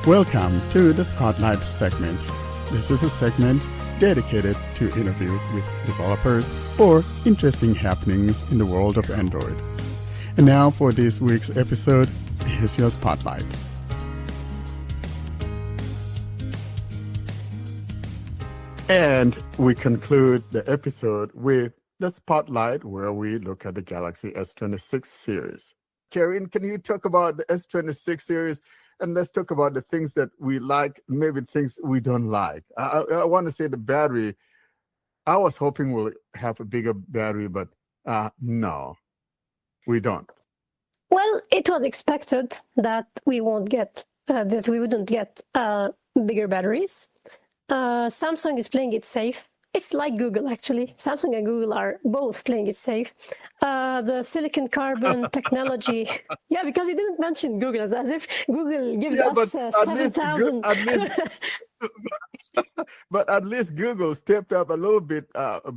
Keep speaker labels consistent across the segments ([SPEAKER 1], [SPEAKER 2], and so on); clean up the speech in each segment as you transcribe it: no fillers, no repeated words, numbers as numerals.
[SPEAKER 1] Welcome to the Spotlight segment. This is a segment dedicated to interviews with developers or interesting happenings in the world of Android. And now for this week's episode, here's your Spotlight. And we conclude the episode with the Spotlight, where we look at the Galaxy S26 series. Karen, can you talk about the S26 series? And let's talk about the things that we like, maybe things we don't like. I want to say the battery. I was hoping we'll have a bigger battery, but no, we don't.
[SPEAKER 2] Well, it was expected that we wouldn't get bigger batteries. Samsung is playing it safe. It's like Google, actually. Samsung and Google are both playing it safe. The silicon carbon technology, because he didn't mention Google, as if Google gives us 7,000.
[SPEAKER 1] But at least Google stepped up a little bit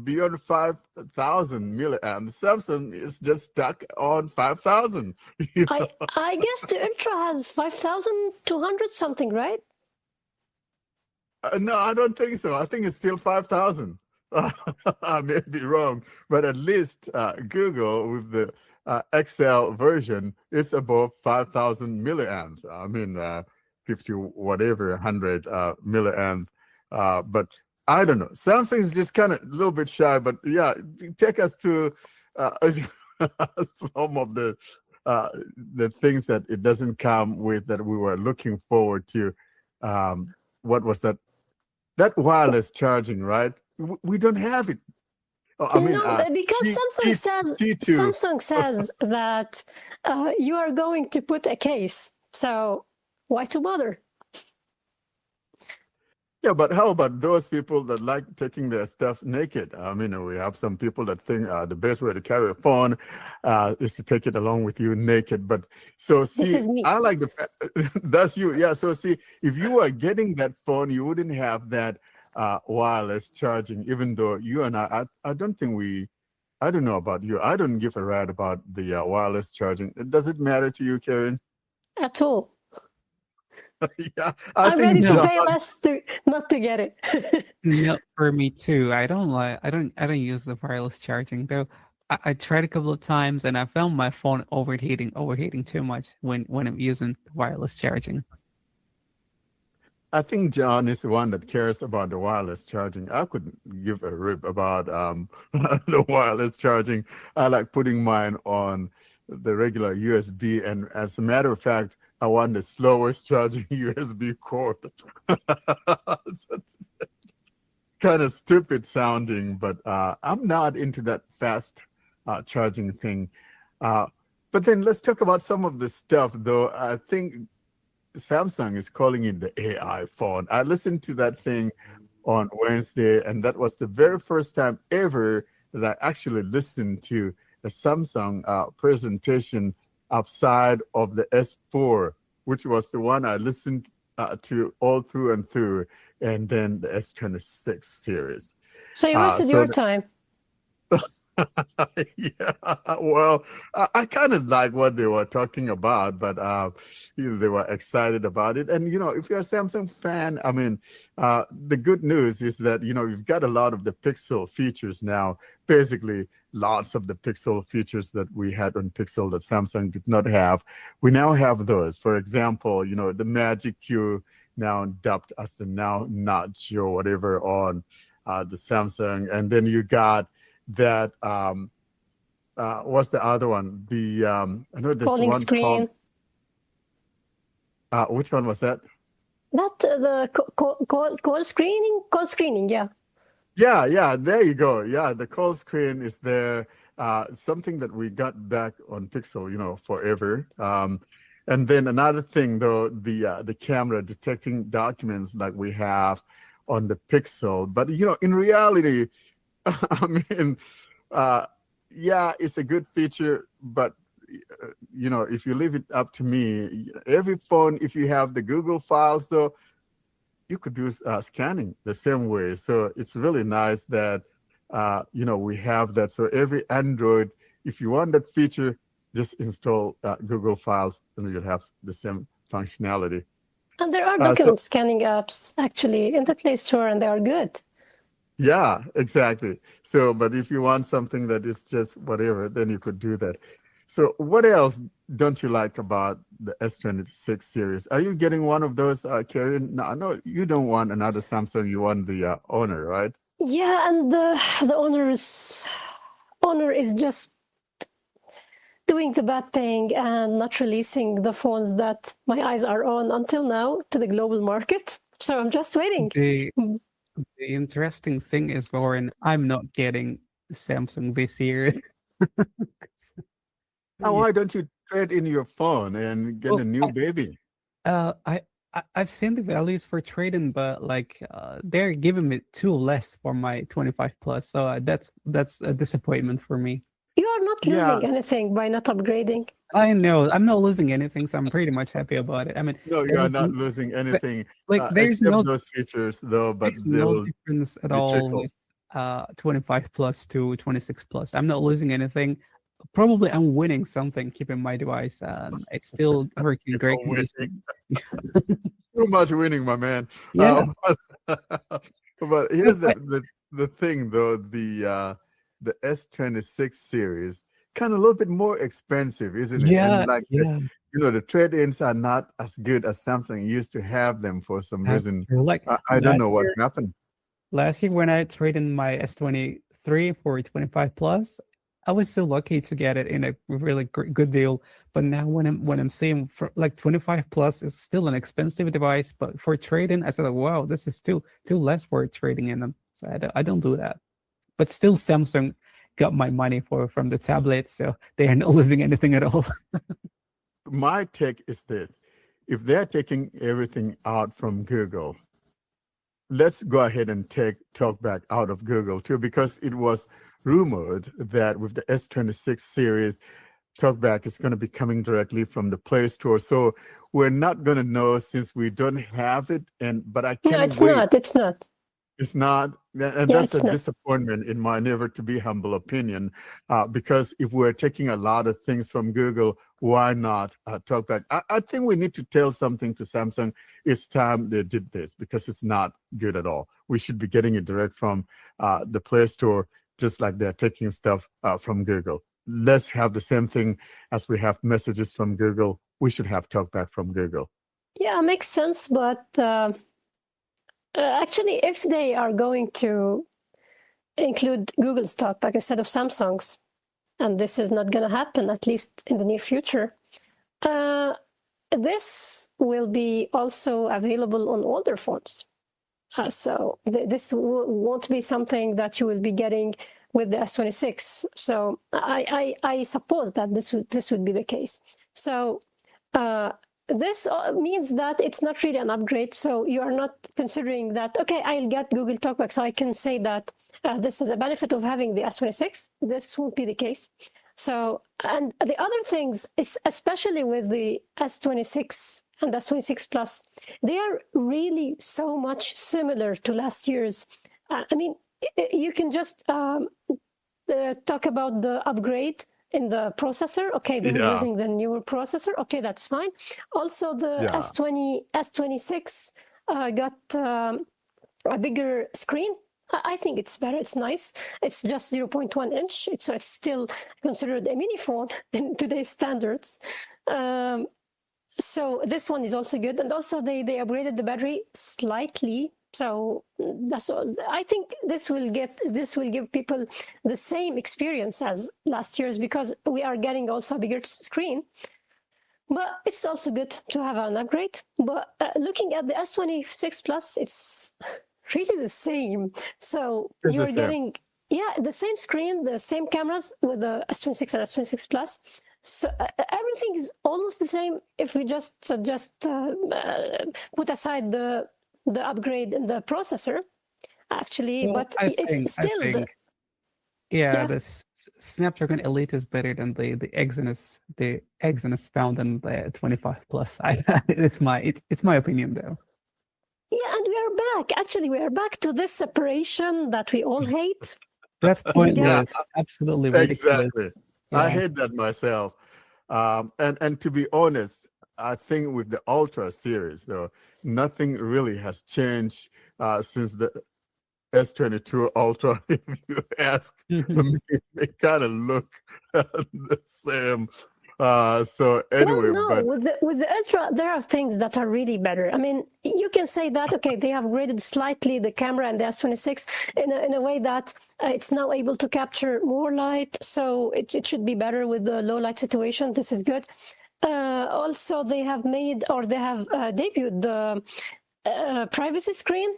[SPEAKER 1] beyond 5,000 milliamps. Samsung is just stuck on 5,000.
[SPEAKER 2] I guess the Ultra has 5,200 something, right?
[SPEAKER 1] No, I don't think so. I think it's still 5,000. I may be wrong, but at least Google with the XL version, it's above 5,000 milliamps. I mean, 50 whatever, 100 milliamp. But I don't know. Samsung's just kind of a little bit shy, but yeah, take us to some of the things that it doesn't come with that we were looking forward to. What was that? That wireless charging, right? We don't have it.
[SPEAKER 2] Because Samsung says that you are going to put a case. So why to bother?
[SPEAKER 1] Yeah, but how about those people that like taking their stuff naked? I mean, we have some people that think the best way to carry a phone is to take it along with you naked. But so see,
[SPEAKER 2] this is me.
[SPEAKER 1] I like the fact that's you. Yeah. So see, if you were getting that phone, you wouldn't have that wireless charging. Even though you and I don't think I don't know about you. I don't give a rat about the wireless charging. Does it matter to you, Karen?
[SPEAKER 2] At all.
[SPEAKER 1] Yeah,
[SPEAKER 2] I'm ready to pay less not to get it.
[SPEAKER 3] No, for me too. I don't use the wireless charging though. I tried a couple of times and I found my phone overheating too much when I'm using wireless charging.
[SPEAKER 1] I think John is the one that cares about the wireless charging. I couldn't give a rip about the wireless charging. I like putting mine on the regular USB, and as a matter of fact, I want the slowest charging USB cord. Kind of stupid sounding, but I'm not into that fast charging thing. But then let's talk about some of the stuff, though. I think Samsung is calling it the AI phone. I listened to that thing on Wednesday, and that was the very first time ever that I actually listened to a Samsung presentation outside of the S4, which was the one I listened to all through and through, and then the S26 series.
[SPEAKER 2] So you wasted your time.
[SPEAKER 1] Yeah, well, I kind of like what they were talking about, but they were excited about it. And, if you're a Samsung fan, I mean, the good news is that, you've got a lot of the Pixel features now, basically lots of the Pixel features that we had on Pixel that Samsung did not have. We now have those. For example, the Magic Q now dubbed as the now notch or whatever on the Samsung. And then you got that what's the other one? The I know this
[SPEAKER 2] calling
[SPEAKER 1] one
[SPEAKER 2] screen.
[SPEAKER 1] Which one was that?
[SPEAKER 2] Not the call screening.
[SPEAKER 1] Yeah, there you go. Yeah, the call screen is there. Something that we got back on Pixel, forever. And then another thing, though, the camera detecting documents like we have on the Pixel. But in reality, I mean, it's a good feature, but if you leave it up to me, every phone, if you have the Google files, though, you could do scanning the same way. So it's really nice that we have that. So every Android, if you want that feature, just install Google Files, and you'll have the same functionality.
[SPEAKER 2] And there are
[SPEAKER 1] So
[SPEAKER 2] document scanning apps actually in the Play Store, and they are good.
[SPEAKER 1] yeah, exactly. So, but if you want something that is just whatever, then you could do that. So, what else don't you like about the S26 series? Are you getting one of those, Karen? No, no, you don't want another Samsung. You want the Honor, right?
[SPEAKER 2] Yeah, and the owner is just doing the bad thing and not releasing the phones that my eyes are on until now to the global market. So I'm just waiting.
[SPEAKER 3] The interesting thing is, Lauren, I'm not getting Samsung this year.
[SPEAKER 1] Why don't you trade in your phone and get
[SPEAKER 3] Well,
[SPEAKER 1] a new baby?
[SPEAKER 3] I've seen the values for trading, but like they're giving me too less for my 25 plus, so that's a disappointment for me.
[SPEAKER 2] You are not
[SPEAKER 1] Yeah,
[SPEAKER 2] losing anything by not upgrading.
[SPEAKER 3] I know I'm not losing anything, so I'm pretty much happy about it. I mean,
[SPEAKER 1] no, you are not losing anything
[SPEAKER 3] there's
[SPEAKER 1] except those features, though, but
[SPEAKER 3] there's
[SPEAKER 1] they
[SPEAKER 3] no
[SPEAKER 1] will
[SPEAKER 3] difference at
[SPEAKER 1] be
[SPEAKER 3] all
[SPEAKER 1] trickled.
[SPEAKER 3] with 25 plus to 26 plus. I'm not losing anything. Probably I'm winning something keeping my device, and it's still working in great
[SPEAKER 1] Winning.
[SPEAKER 3] condition.
[SPEAKER 1] Too much winning, my man.
[SPEAKER 3] Yeah.
[SPEAKER 1] But here's the thing, though, the S26 series kind of a little bit more expensive, isn't it?
[SPEAKER 3] Yeah,
[SPEAKER 1] And like
[SPEAKER 3] yeah.
[SPEAKER 1] the trade-ins are not as good as Samsung used to have them for some
[SPEAKER 3] That's
[SPEAKER 1] reason.
[SPEAKER 3] true. Like
[SPEAKER 1] I don't
[SPEAKER 3] last
[SPEAKER 1] know what
[SPEAKER 3] year,
[SPEAKER 1] happened.
[SPEAKER 3] last year when I traded my S23 for 25 plus, I was so lucky to get it in a really good deal. But now when I'm seeing for like 25 plus is still an expensive device, but for trading, I said, wow, this is too less for trading in them. So I don't do that. But still, Samsung got my money from the tablet, so they are not losing anything at all.
[SPEAKER 1] My take is this: if they're taking everything out from Google, let's go ahead and take TalkBack out of Google too, because it was rumored that with the S26 series, TalkBack is going to be coming directly from the Play Store. So we're not going to know since we don't have it. But I
[SPEAKER 2] No,
[SPEAKER 1] can't
[SPEAKER 2] it's
[SPEAKER 1] wait.
[SPEAKER 2] not. It's not.
[SPEAKER 1] It's not, and
[SPEAKER 2] Yeah,
[SPEAKER 1] that's a
[SPEAKER 2] it's not.
[SPEAKER 1] disappointment in my never to be humble opinion, because if we're taking a lot of things from Google, why not TalkBack? I think we need to tell something to Samsung. It's time they did this because it's not good at all. We should be getting it direct from the Play Store, just like they're taking stuff from Google. Let's have the same thing as we have messages from Google. We should have TalkBack from Google.
[SPEAKER 2] Yeah, makes sense. But actually, if they are going to include Google's TalkBack instead of Samsung's, and this is not going to happen, at least in the near future, this will be also available on older phones. So this won't be something that you will be getting with the S26. So I suppose that this would be the case. So this means that it's not really an upgrade. So you are not considering that, okay, I'll get Google TalkBack, so I can say that this is a benefit of having the S26. This won't be the case. So, and the other things is, especially with the S26 and S26 Plus, they are really so much similar to last year's. I mean, you can just talk about the upgrade in the processor. Okay, they're using the newer processor. Okay, that's fine. Also, the S26 got a bigger screen. I think it's better. It's nice. It's just 0.1 inch. So it's still considered a mini phone in today's standards. So this one is also good. And also they upgraded the battery slightly. So that's all. I think this will give people the same experience as last year's, because we are getting also a bigger screen. But it's also good to have an upgrade. But looking at the S26 Plus, it's really the same. So you're getting the same screen, the same cameras with the S26 and S26 Plus. So everything is almost the same if we just put aside the upgrade in the processor, actually. But it's still
[SPEAKER 3] the Snapdragon Elite is better than the Exynos found in the 25 Plus. It's my opinion, though.
[SPEAKER 2] Yeah, and we are back. Actually, we are back to this separation that we all hate.
[SPEAKER 3] That's pointless. Absolutely ridiculous.
[SPEAKER 1] Exactly. Yeah. I hate that myself. And to be honest, I think with the Ultra series, though, nothing really has changed since the S22 Ultra. If you ask me, they kind of look the same. So
[SPEAKER 2] Well,
[SPEAKER 1] anyway,
[SPEAKER 2] no,
[SPEAKER 1] but
[SPEAKER 2] with the Ultra, there are things that are really better. I mean, you can say that, okay, they have upgraded slightly the camera and the S26 in a way that it's now able to capture more light, so it should be better with the low light situation. This is good. Also, they have made, or they have debuted the privacy screen.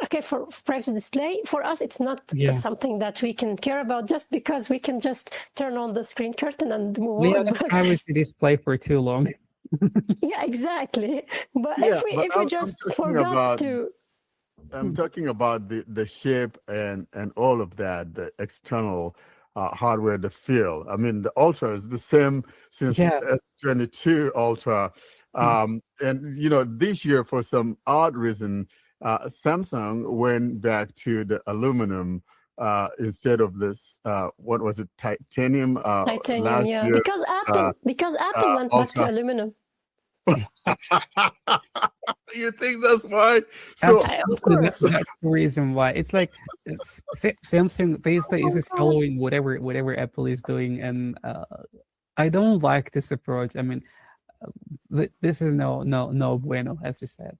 [SPEAKER 2] Okay, for privacy display, for us, it's not
[SPEAKER 3] Yeah.
[SPEAKER 2] something that we can care about just because we can just turn on the screen curtain and move
[SPEAKER 3] We
[SPEAKER 2] on.
[SPEAKER 3] had a
[SPEAKER 2] But
[SPEAKER 3] privacy display for too long.
[SPEAKER 2] yeah, exactly. But
[SPEAKER 1] yeah, but
[SPEAKER 2] if we
[SPEAKER 1] I'm
[SPEAKER 2] just
[SPEAKER 1] talking
[SPEAKER 2] forgot
[SPEAKER 1] about
[SPEAKER 2] to,
[SPEAKER 1] I'm talking about the shape and all of that, the external hardware, the feel. I mean, the Ultra is the same since
[SPEAKER 3] Yeah.
[SPEAKER 1] S22 Ultra. And you know, this year for some odd reason, Samsung went back to the aluminum instead of this. What was it, titanium?
[SPEAKER 2] titanium,
[SPEAKER 1] Last
[SPEAKER 2] yeah,
[SPEAKER 1] year,
[SPEAKER 2] because Apple went back to
[SPEAKER 1] Ultra.
[SPEAKER 2] aluminum.
[SPEAKER 1] You think that's why? So
[SPEAKER 2] Of
[SPEAKER 3] Absolutely,
[SPEAKER 2] course.
[SPEAKER 3] that's the reason why. It's like Samsung basically is just following whatever Apple is doing, and I don't like this approach. I mean, this is no bueno, as you said.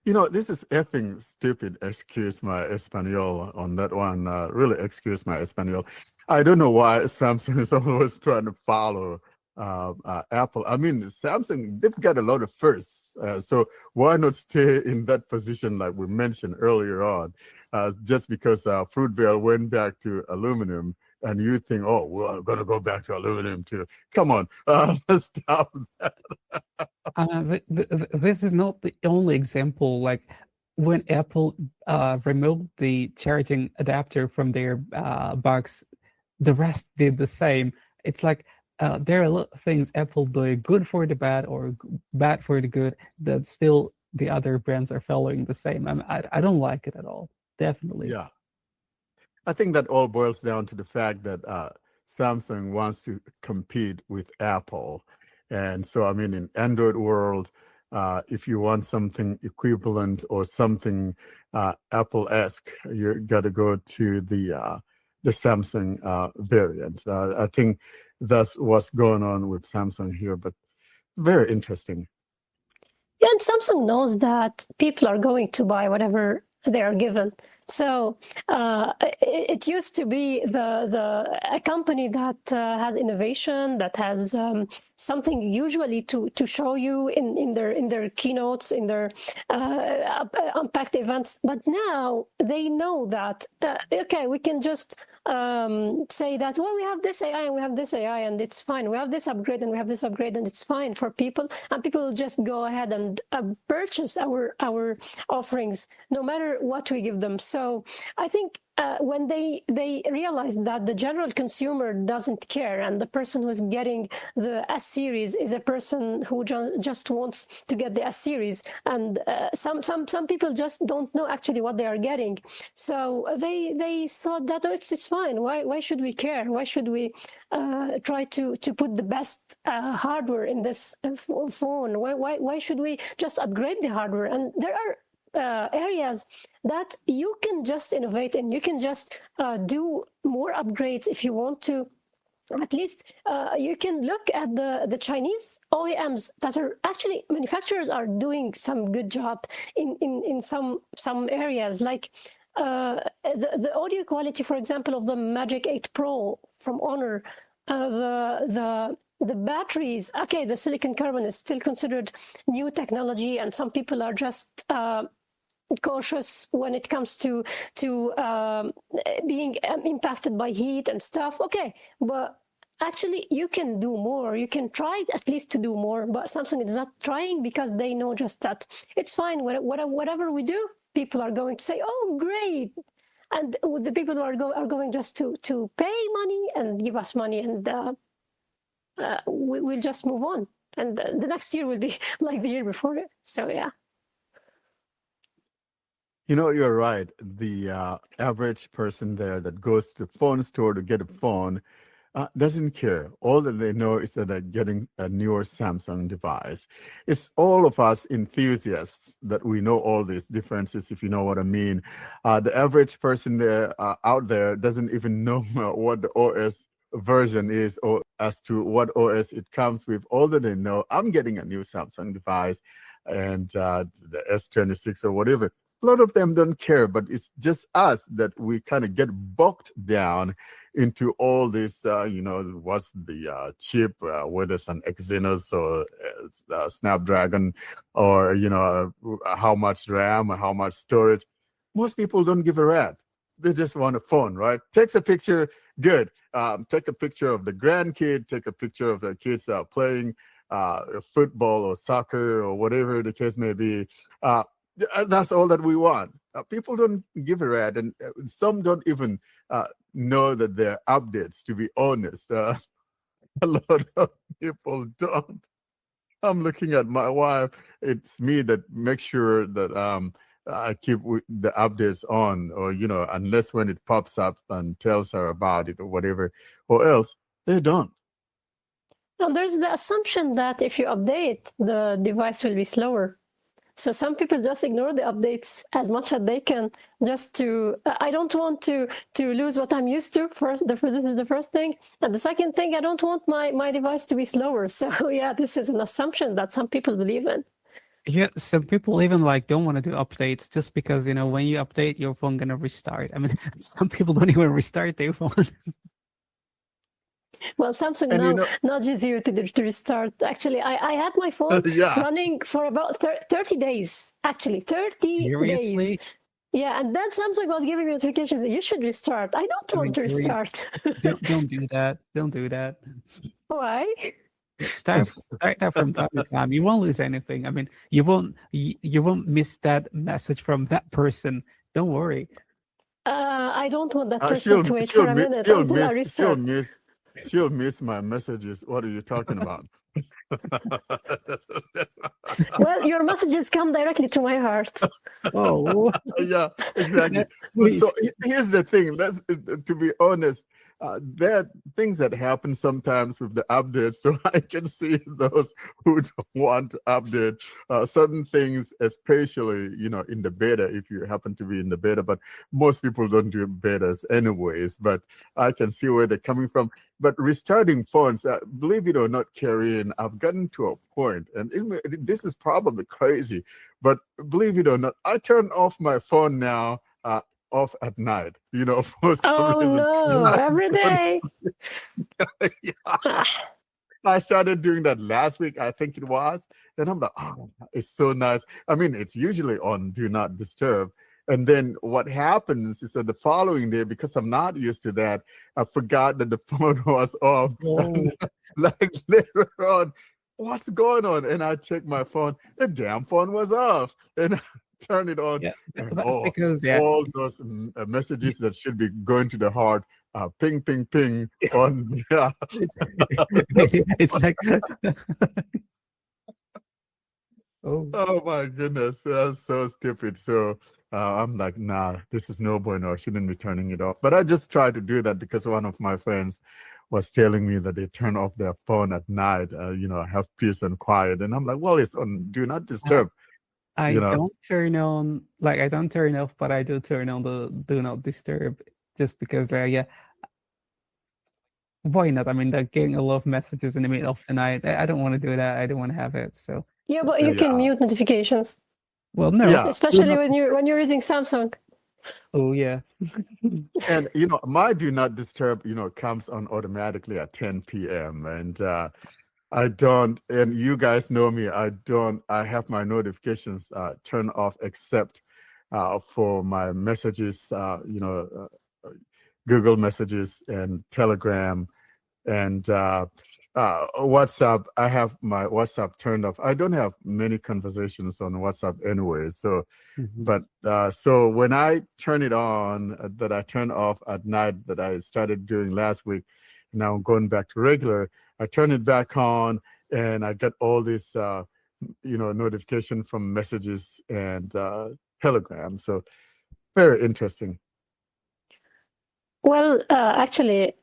[SPEAKER 1] you know, this is effing stupid. Excuse my Espanol on that one. Really, excuse my Espanol. I don't know why Samsung is always trying to follow Apple. I mean, Samsung, they've got a lot of firsts. So why not stay in that position like we mentioned earlier on? Just because Fruitvale went back to aluminum and you think, oh, we're going to go back to aluminum too. Come on, stop that.
[SPEAKER 3] This is not the only example. Like when Apple removed the charging adapter from their box, the rest did the same. It's like there are a lot of things Apple do good for the bad or bad for the good that still the other brands are following the same. I don't like it at all. Definitely.
[SPEAKER 1] Yeah. I think that all boils down to the fact that Samsung wants to compete with Apple. And so, I mean, in Android world, if you want something equivalent or something Apple-esque, you got to go to the Samsung variant. I think that's what's going on with Samsung here, but very interesting.
[SPEAKER 2] Yeah, and Samsung knows that people are going to buy whatever they are given. So it used to be a company that has innovation, that has something usually to show you in their keynotes, in their Unpacked events. But now they know that okay, we can just say that, well, we have this AI and we have this AI and it's fine. We have this upgrade and we have this upgrade and it's fine for people, and people will just go ahead and purchase our offerings no matter what we give them. So I think when they realize that the general consumer doesn't care, and the person who's getting the S series is a person who just wants to get the S series, and some people just don't know actually what they are getting. So they thought that, oh, it's fine. Why should we care? Why should we try to put the best hardware in this phone? Why should we just upgrade the hardware? And there are areas that you can just innovate in. You can just do more upgrades if you want to. At least you can look at the Chinese OEMs that are actually, manufacturers are doing some good job in some areas, like the audio quality, for example, of the Magic 8 Pro from Honor, the batteries. Okay, the silicon carbon is still considered new technology, and some people are just cautious when it comes to being impacted by heat and stuff. Okay, but actually you can do more. You can try at least to do more, but Samsung is not trying because they know just that it's fine. Whatever we do, people are going to say, oh, great. And the people who are going just to pay money and give us money, and we'll just move on. And the next year will be like the year before it. So, yeah.
[SPEAKER 1] You know, you're right. The average person there that goes to the phone store to get a phone, doesn't care. All that they know is that they're getting a newer Samsung device. It's all of us enthusiasts that we know all these differences, if you know what I mean. The average person there out there doesn't even know what the OS version is or as to what OS it comes with. All that they know, I'm getting a new Samsung device and the S26 or whatever. A lot of them don't care, but it's just us that we kind of get bogged down into all this, what's the chip, whether it's an Exynos or Snapdragon, or, how much RAM or how much storage. Most people don't give a rat. They just want a phone, right? Takes a picture, good. Take a picture of the grandkid, take a picture of the kids playing football or soccer or whatever the case may be. That's all that we want. People don't give a rat, and some don't even know that there are updates, to be honest. A lot of people don't. I'm looking at my wife. It's me that makes sure that I keep the updates on, or, unless when it pops up and tells her about it or whatever, or else they don't.
[SPEAKER 2] Now, there's the assumption that if you update, the device will be slower. So some people just ignore the updates as much as they can, just to, I don't want to lose what I'm used to. This is the first thing. And the second thing, I don't want my device to be slower. So yeah, this is an assumption that some people believe in.
[SPEAKER 3] Yeah, some people even don't want to do updates just because, when you update, your phone gonna restart. I mean, some people don't even restart their phone.
[SPEAKER 2] Well, Samsung now nudges you to restart. Actually, I had my phone running for about 30 days. Actually, 30
[SPEAKER 3] Seriously?
[SPEAKER 2] days. Yeah, and then Samsung was giving me notifications that you should restart. I don't want to restart.
[SPEAKER 3] Don't do that. Don't do that.
[SPEAKER 2] Why?
[SPEAKER 3] Start that from time to time. You won't lose anything. I mean, you won't miss that message from that person. Don't worry.
[SPEAKER 2] I don't want that person to wait for a minute until I restart.
[SPEAKER 1] She'll miss my messages. What are you talking about?
[SPEAKER 2] Well, your messages come directly to my heart.
[SPEAKER 3] Oh,
[SPEAKER 1] yeah, exactly. So here's the thing. To be honest, there are things that happen sometimes with the updates. So I can see those who don't want to update certain things, especially in the beta, if you happen to be in the beta. But most people don't do betas anyways. But I can see where they're coming from. But restarting phones, believe it or not, Karine, I've gotten to a point, and this is probably crazy, but believe it or not, I turn off my phone now off at night, for some reason.
[SPEAKER 2] No, every day.
[SPEAKER 1] Yeah. I started doing that last week, I think it was. Then I'm like, oh, it's so nice. I mean, it's usually on Do Not Disturb. And then what happens is that the following day, because I'm not used to that, I forgot that the phone was off. And, later on, what's going on? And I checked my phone. The damn phone was off. And I turned it on.
[SPEAKER 3] Yeah,
[SPEAKER 1] and,
[SPEAKER 3] that's because
[SPEAKER 1] all those messages that should be going to the heart, ping, ping, ping on. Yeah.
[SPEAKER 3] It's like.
[SPEAKER 1] Oh my goodness, that's so stupid. So I'm like, nah, this is no bueno. I shouldn't be turning it off. But I just tried to do that because one of my friends was telling me that they turn off their phone at night, have peace and quiet. And I'm like, well, it's on Do Not Disturb.
[SPEAKER 3] I don't turn on, I don't turn off, but I do turn on the Do Not Disturb just because, why not? I mean, getting a lot of messages in the middle of the night. I don't want to do that. I don't want to have it. So.
[SPEAKER 2] Yeah, but you can mute notifications.
[SPEAKER 3] Well, no.
[SPEAKER 2] Especially when you're using Samsung.
[SPEAKER 3] Oh yeah.
[SPEAKER 1] And my Do Not Disturb, comes on automatically at 10 p.m. And I don't, and you guys know me, I have my notifications turned off except for my messages, Google Messages and Telegram and WhatsApp. I have my WhatsApp turned off. I don't have many conversations on WhatsApp anyway. So, but so when I turn it on, that I turn off at night, that I started doing last week, now I'm going back to regular. I turn it back on, and I get all this, notification from messages and Telegram. So, very interesting.
[SPEAKER 2] Well, actually,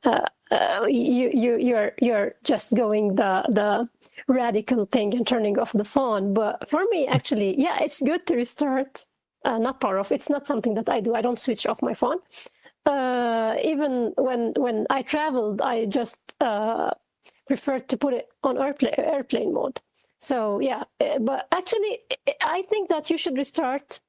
[SPEAKER 2] you're just going the radical thing and turning off the phone. But for me, actually, yeah, it's good to restart. Not power off. It's not something that I do. I don't switch off my phone. Even when I traveled, I just preferred to put it on airplane mode. So yeah, but actually, I think that you should restart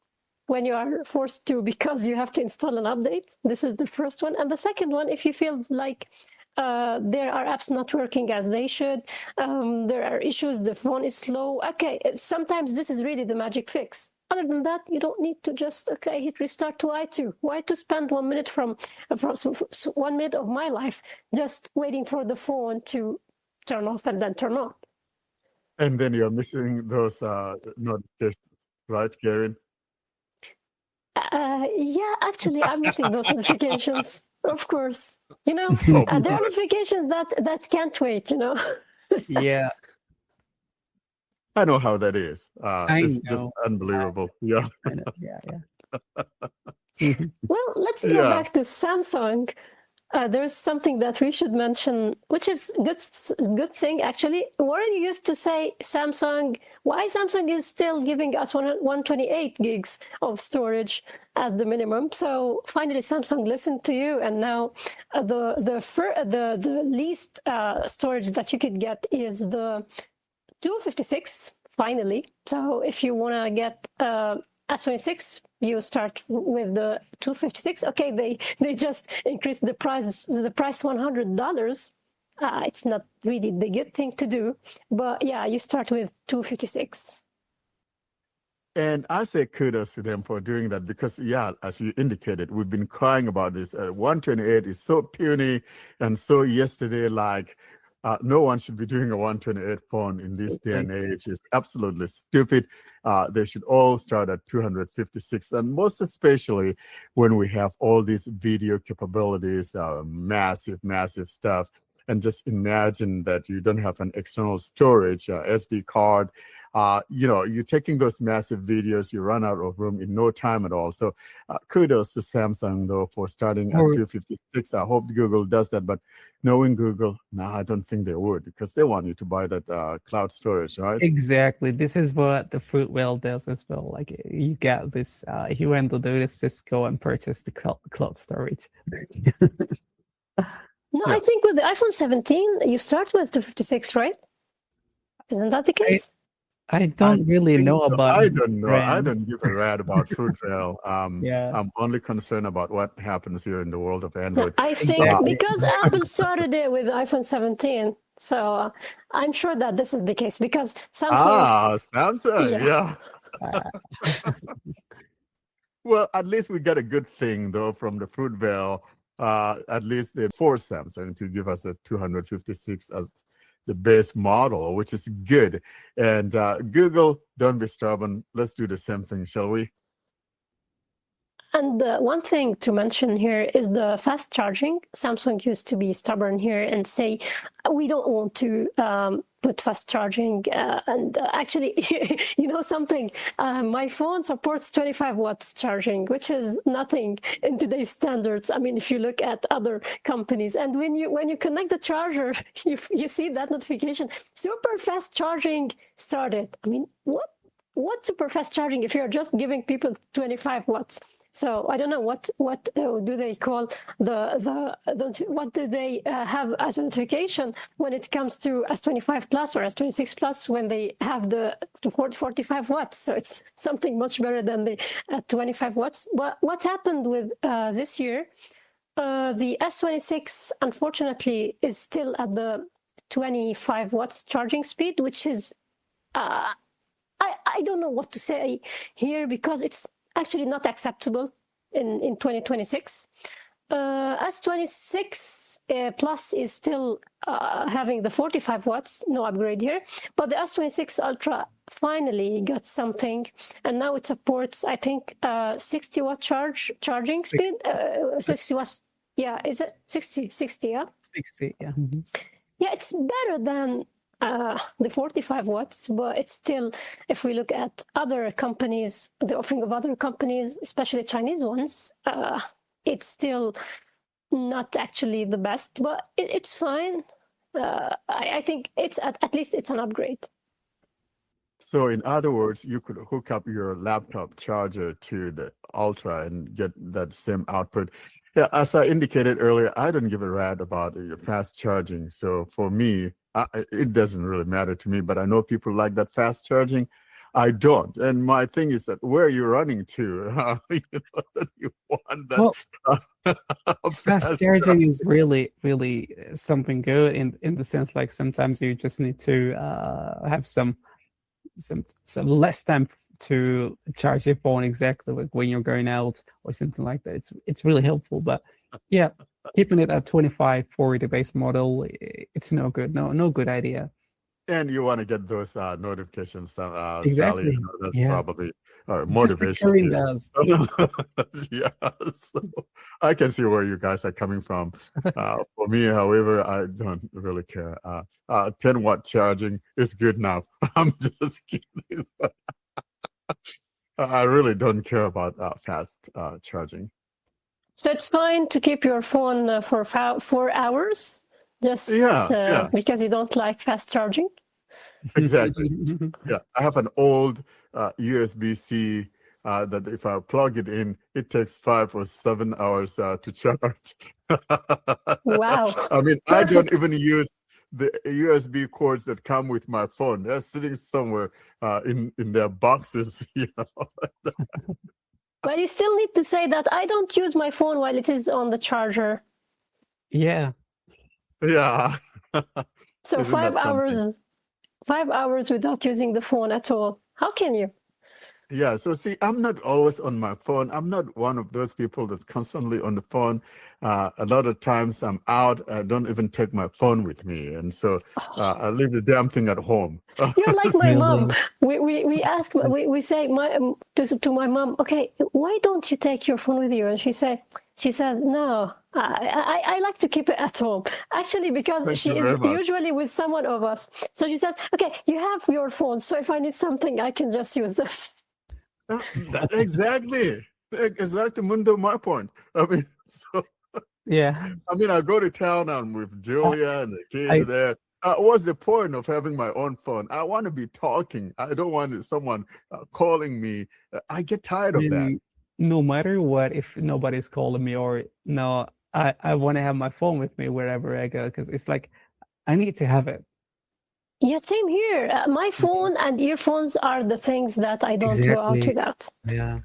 [SPEAKER 2] when you are forced to, because you have to install an update. This is the first one. And the second one, if you feel like there are apps not working as they should, there are issues, the phone is slow, okay, sometimes this is really the magic fix. Other than that, you don't need to just, okay, hit restart to I2. Why to spend 1 minute from 1 minute of my life just waiting for the phone to turn off and then turn on?
[SPEAKER 1] And then you're missing those notifications, right, Karen?
[SPEAKER 2] Yeah, actually, I'm missing those notifications, of course. You know,
[SPEAKER 1] Oh,
[SPEAKER 2] there are notifications that can't wait, you know.
[SPEAKER 3] Yeah,
[SPEAKER 1] I know how that is.
[SPEAKER 3] I
[SPEAKER 1] It's just
[SPEAKER 3] know.
[SPEAKER 1] unbelievable. Yeah.
[SPEAKER 3] I know. Yeah. Mhm.
[SPEAKER 2] Well, let's go
[SPEAKER 1] Yeah.
[SPEAKER 2] back to Samsung. There's something that we should mention, which is good thing actually. Warren used to say why Samsung is still giving us 128 gigs of storage as the minimum. So finally, Samsung listened to you, and now the least storage that you could get is the 256. Finally, so if you want to get S26, you start with the 256. Okay, they just increased the price $100. It's not really the good thing to do, but yeah, you start with 256.
[SPEAKER 1] And I say kudos to them for doing that because, yeah, as you indicated, we've been crying about this. 128 is so puny and so yesterday like. No one should be doing a 128 phone in this day and age. It's absolutely stupid. They should all start at 256, and most especially when we have all these video capabilities, massive stuff. And just imagine that you don't have an external storage, SD card. You're taking those massive videos, you run out of room in no time at all. So kudos to Samsung, though, for starting at 256. I hope Google does that. But knowing Google, no, I don't think they would, because they want you to buy that cloud storage, right?
[SPEAKER 3] Exactly. This is what the Fruitwell does as well. Like you get this, if you want to do this, just go and purchase the cloud storage.
[SPEAKER 2] No,
[SPEAKER 1] Yeah.
[SPEAKER 2] I think with the iPhone 17, you start with 256, right? Isn't that the case?
[SPEAKER 3] I don't really know about
[SPEAKER 1] I
[SPEAKER 3] this
[SPEAKER 1] don't know. I
[SPEAKER 3] brand.
[SPEAKER 1] don't give a rat about Fruitvale.
[SPEAKER 3] Yeah.
[SPEAKER 1] I'm only concerned about what happens here in the world of
[SPEAKER 2] No,
[SPEAKER 1] Android.
[SPEAKER 2] I think
[SPEAKER 3] Exactly.
[SPEAKER 2] because Apple started it with iPhone 17, so I'm sure that this is the case because Samsung.
[SPEAKER 1] Samsung,
[SPEAKER 2] Yeah.
[SPEAKER 1] yeah. Well, at least we got a good thing, though, from the Fruitvale. At least they forced Samsung to give us a 256 as the base model, which is good. And Google, don't be stubborn. Let's do the same thing, shall we?
[SPEAKER 2] And one thing to mention here is the fast charging. Samsung used to be stubborn here and say, we don't want to put fast charging. And actually, you know something, my phone supports 25 watts charging, which is nothing in today's standards. I mean, if you look at other companies, and when you connect the charger, you see that notification, super fast charging started. I mean, what super fast charging if you're just giving people 25 watts? So I don't know what do they call what do they have as a notification when it comes to S25 Plus or S26 Plus when they have the 45 watts. So it's something much better than the 25 watts. But what happened with this year? The S26 unfortunately is still at the 25 watts charging speed, which is I don't know what to say here because it's actually not acceptable in 2026. S26 Plus is still having the 45 watts, no upgrade here, but the S26 Ultra finally got something, and now it supports, I think, 60 watt charging speed. 60 watts, yeah, is it 60, yeah?
[SPEAKER 3] 60, yeah. Mm-hmm.
[SPEAKER 2] Yeah, it's better than the 45 watts, but it's still, if we look at other companies, the offering of other companies, especially Chinese ones, it's still not actually the best, but it's fine. I think it's at least it's an upgrade.
[SPEAKER 1] So in other words, you could hook up your laptop charger to the Ultra and get that same output. Yeah, as I indicated earlier, I don't give a rat about fast charging. So for me, it doesn't really matter to me, but I know people like that fast charging. I don't. And my thing is that where are you running to? You know, that you want that
[SPEAKER 3] Well, fast charging is really, really something good in the sense like sometimes you just need to have some less time to charge your phone exactly like when you're going out or something like that. It's really helpful, but yeah, keeping it at 25, 40 base model, it's no good. No good idea.
[SPEAKER 1] And you want to get those notifications, Sally.
[SPEAKER 3] Exactly.
[SPEAKER 1] You know, that's
[SPEAKER 3] Yeah.
[SPEAKER 1] probably
[SPEAKER 3] Just like
[SPEAKER 1] motivation.
[SPEAKER 3] Kareem
[SPEAKER 1] here.
[SPEAKER 3] does.
[SPEAKER 1] Yeah, so I can see where you guys are coming from. For me, however, I don't really care. 10-watt charging is good now. I'm just kidding. I really don't care about fast charging.
[SPEAKER 2] So it's fine to keep your phone for 4 hours, just
[SPEAKER 1] Yeah.
[SPEAKER 2] because you don't like fast charging.
[SPEAKER 1] Exactly. Yeah, I have an old USB-C that if I plug it in, it takes 5 or 7 hours to charge.
[SPEAKER 2] Wow.
[SPEAKER 1] I mean, I don't even use the USB cords that come with my phone. They're sitting somewhere in their boxes, you know.
[SPEAKER 2] But you still need to say that I don't use my phone while it is on the charger.
[SPEAKER 3] Yeah.
[SPEAKER 1] Yeah.
[SPEAKER 2] So
[SPEAKER 1] Isn't that
[SPEAKER 2] 5 hours,
[SPEAKER 1] something?
[SPEAKER 2] 5 hours without using the phone at all. How can you?
[SPEAKER 1] Yeah, so see, I'm not always on my phone. I'm not one of those people that constantly on the phone. A lot of times I'm out. I don't even take my phone with me, and so I leave the damn thing at home.
[SPEAKER 2] You're like my
[SPEAKER 3] Really?
[SPEAKER 2] mom. We ask, we say to my mom, okay, why don't you take your phone with you? And she says, no, I like to keep it at home. Actually, because
[SPEAKER 1] Thank
[SPEAKER 2] she
[SPEAKER 1] you
[SPEAKER 2] is
[SPEAKER 1] very much.
[SPEAKER 2] usually with someone of us. So she says, okay, you have your phone. So if I need something, I can just use them.
[SPEAKER 1] Exactly. Mundo, my point. I mean, so
[SPEAKER 3] Yeah.
[SPEAKER 1] I mean, I go to town. I'm with Julia and the kids
[SPEAKER 3] I-
[SPEAKER 1] there. What's the point of having my own phone? I want to be talking. I don't want someone calling me. I get tired of that.
[SPEAKER 3] mean, no matter what, if nobody's calling me or no, I want to have my phone with me wherever I go because it's like I need to have it.
[SPEAKER 2] Yeah, same here. My phone and earphones are the things that I don't go out
[SPEAKER 3] Exactly.
[SPEAKER 2] without.
[SPEAKER 3] Yeah.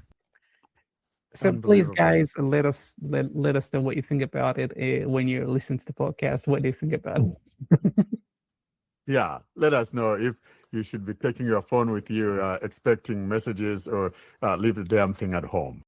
[SPEAKER 3] So please,
[SPEAKER 1] Unbelievable.
[SPEAKER 3] guys, let us know what you think about it when you listen to the podcast. What do you think about it?
[SPEAKER 1] Yeah, let us know if you should be taking your phone with you, expecting messages, or leave the damn thing at home.